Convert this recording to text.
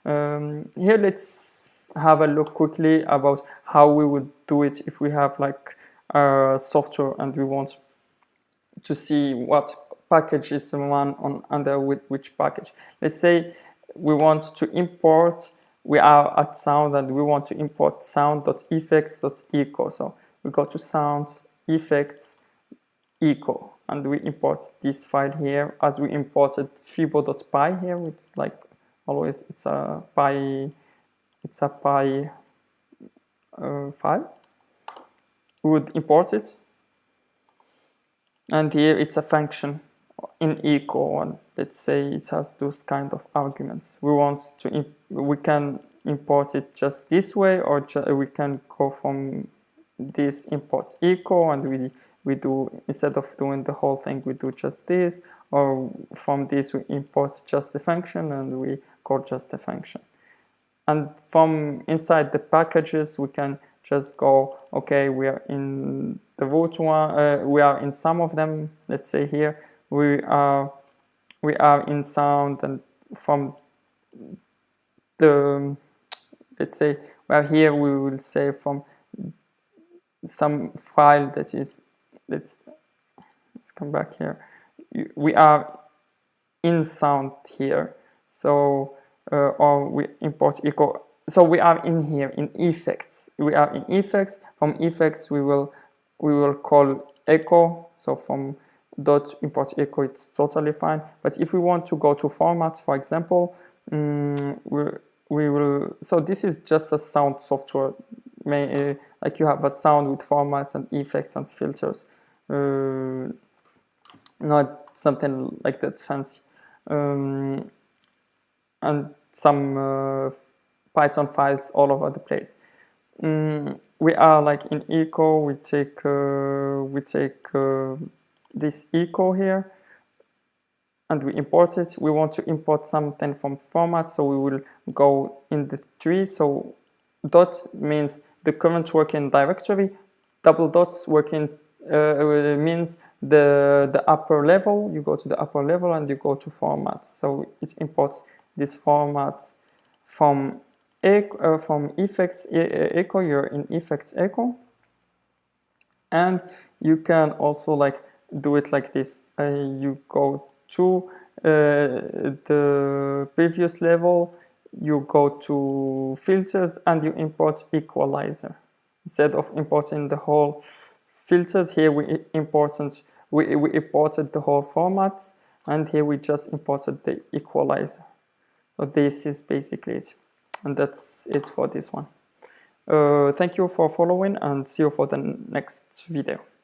Here let's have a look quickly about how we would do it if we have like software and we want to see what package is the one on under which package. Let's say we want to import, we are at sound and we want to import sound.effects.echo. So we go to sounds, effects, echo, and we import this file here as we imported fibo.py here. It's like always it's a py file. We would import it, and here it's a function in echo, and let's say it has those kind of arguments. We can import it just this way, or we can go from this import echo, and we do, instead of doing the whole thing, we do just this, or from this we import just the function and we call just the function. And from inside the packages we can just go, okay, we are in the root one, we are in some of them. Let's say here we are in sound, and from the, let's say we are here, we will say from some file that is, let's come back here, we are in sound here, so or we import echo, so we are in here in effects, we are in effects. From effects we will call echo, so from dot import echo it's totally fine. But if we want to go to formats, for example, we will, so this is just a sound software, like you have a sound with formats and effects and filters, not something like that fancy, and some Python files all over the place. We are like in echo, we take this echo here and we import it. We want to import something from format, so we will go in the tree. So dot means the current working directory, double dots working means the upper level. You go to the upper level and you go to formats. So it imports this format from effects echo. You're in effects echo, and you can also like do it like this. You go to the previous level, you go to filters and you import equalizer. Instead of importing the whole filters, here we imported the whole format, and here we just imported the equalizer. So this is basically it, and that's it for this one. Thank you for following, and see you for the next video.